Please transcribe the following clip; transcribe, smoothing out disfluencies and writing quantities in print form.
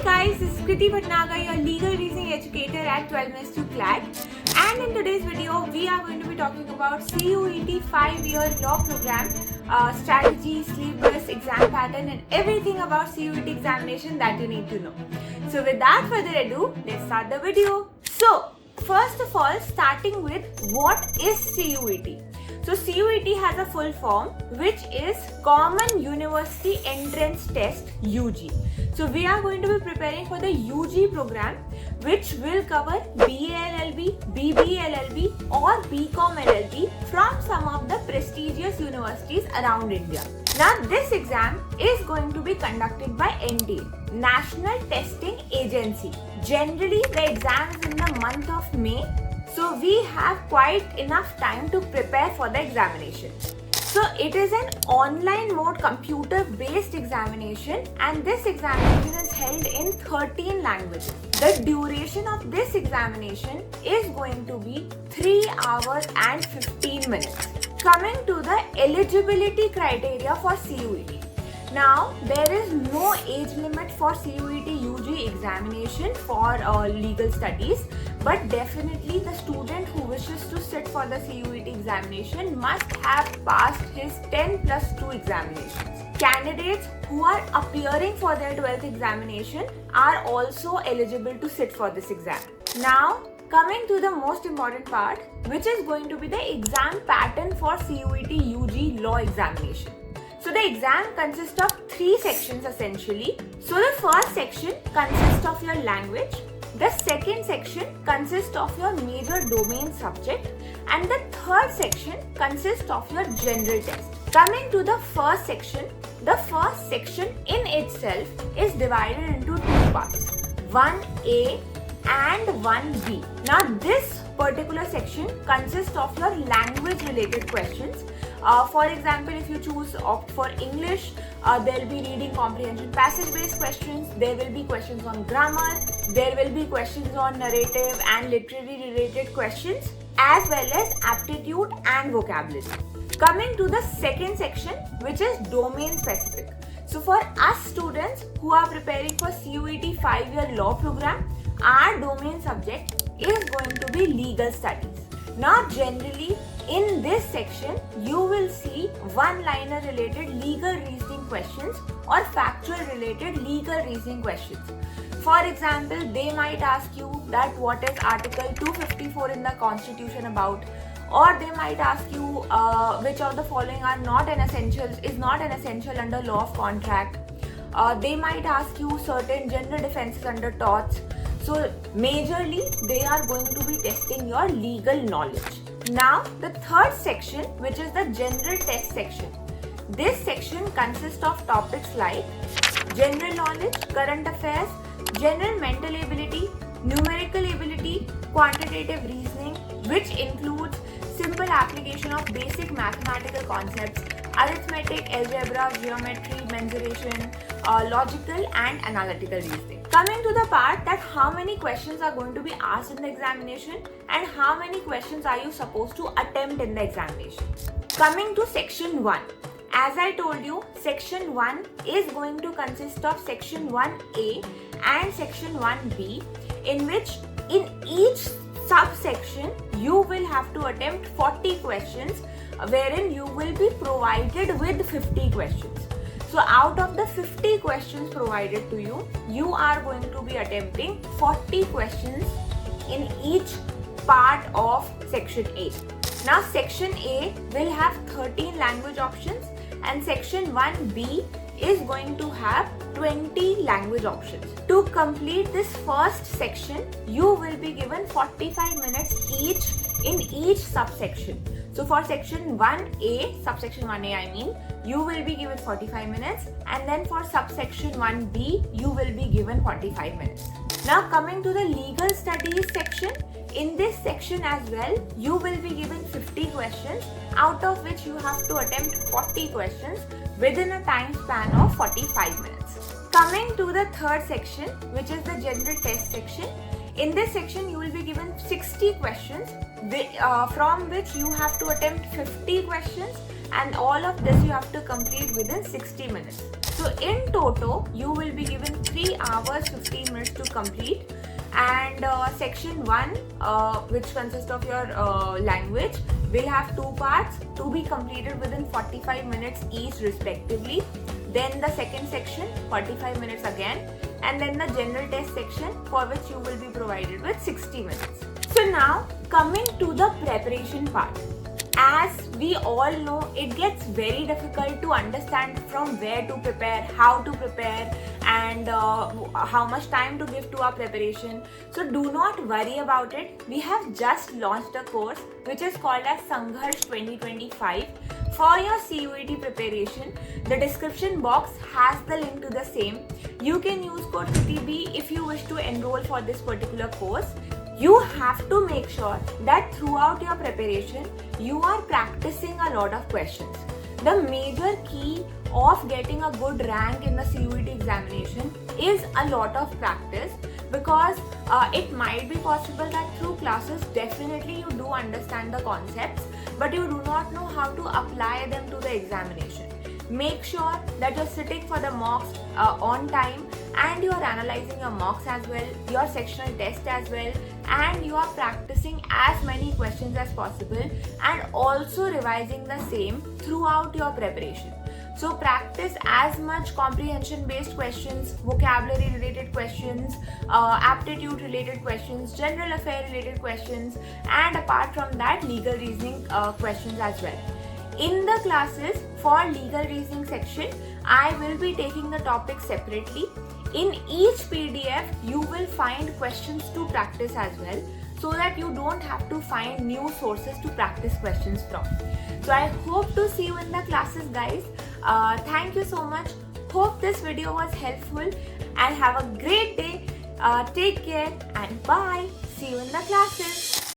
guys, this is Kriti Bhatnagar, your legal reasoning educator at 12 Minutes to CLAT. And in today's video, we are going to be talking about CUET 5-year law program, strategy, syllabus, exam pattern and everything about CUET examination that you need to know. So without further ado, let's start the video. So first of all, starting with what is CUET? So CUET has a full form which is Common University Entrance Test UG. So we are going to be preparing for the UG program which will cover BA LLB, BB LLB or BCom LLB from some of the prestigious universities around India. Now this exam is going to be conducted by NTA, National Testing Agency. Generally the exam is in the month of May. So we have quite enough time to prepare for the examination. So it is an online mode computer based examination and this examination is held in 13 languages. The duration of this examination is going to be 3 hours and 15 minutes. Coming to the eligibility criteria for CUET. Now, there is no age limit for CUET UG examination for legal studies, but definitely the student who wishes to sit for the CUET examination must have passed his 10+2 examinations. Candidates who are appearing for their 12th examination are also eligible to sit for this exam. Now, coming to the most important part, which is going to be the exam pattern for CUET UG law examination. So the exam consists of 3 sections essentially. So the first section consists of your language, the second section consists of your major domain subject and the third section consists of your general test. Coming to the first section in itself is divided into 2 parts, 1A and 1B. Now this particular section consists of your language related questions. For example, if you opt for English, there will be reading comprehension passage based questions, there will be questions on grammar, there will be questions on narrative and literary related questions as well as aptitude and vocabulary. Coming to the second section, which is domain specific. So for us students who are preparing for CUET 5-year law program, our domain subject is going to be legal studies. Now generally in this section you will see one-liner related legal reasoning questions or factual related legal reasoning questions. For example, they might ask you that what is Article 254 in the Constitution about, or they might ask you which of the following is not an essential under law of contract. They might ask you certain general defenses under torts. So majorly they are going to be testing your legal knowledge. Now the third section, which is the general test section. This section consists of topics like general knowledge, current affairs, general mental ability, numerical ability, quantitative reasoning, which includes simple application of basic mathematical concepts, arithmetic, algebra, geometry, mensuration, logical and analytical reasoning. Coming to the part that how many questions are going to be asked in the examination and how many questions are you supposed to attempt in the examination. Coming to section 1. As I told you, section 1 is going to consist of section 1A and section 1B, in which in each subsection you will have to attempt 40 questions, wherein you will be provided with 50 questions. So out of the 50 questions provided to you, you are going to be attempting 40 questions in each part of section A. Now section A will have 13 language options and section 1B is going to have 20 language options. To complete this first section, you will be given 45 minutes each in each subsection. So for section 1A, subsection 1A I mean, you will be given 45 minutes and then for subsection 1B, you will be given 45 minutes. Now coming to the legal studies section, in this section as well, you will be given 50 questions, out of which you have to attempt 40 questions within a time span of 45 minutes. Coming to the third section, which is the general test section, in this section you will be given 60 questions from which you have to attempt 50 questions and all of this you have to complete within 60 minutes. So in total, you will be given 3 hours 15 minutes to complete. And section 1, which consists of your language, will have 2 parts to be completed within 45 minutes each respectively. Then the second section, 45 minutes again, and then the general test section, for which you will be provided with 60 minutes. So now coming to the preparation part. As we all know, it gets very difficult to understand from where to prepare, how to prepare, and how much time to give to our preparation. So do not worry about it. We have just launched a course which is called as Sangharsh 2025 for your CUET preparation. The description box has the link to the same. You can use code CTB if you wish to enroll for this particular course. You have to make sure that throughout your preparation, you are practicing a lot of questions. The major key of getting a good rank in the CUET examination is a lot of practice, because it might be possible that through classes definitely you do understand the concepts, but you do not know how to apply them to the examination. Make sure that you're sitting for the mocks on time, and you are analyzing your mocks as well, your sectional test as well, and you are practicing as many questions as possible and also revising the same throughout your preparation. So practice as much comprehension based questions, vocabulary related questions, aptitude related questions, general affair related questions, and apart from that, legal reasoning questions as well. In the classes for legal reasoning section, I will be taking the topics separately. In each PDF, you will find questions to practice as well, so that you don't have to find new sources to practice questions from. So I hope to see you in the classes, guys. Thank you so much. Hope this video was helpful, and have a great day. Take care and bye. See you in the classes.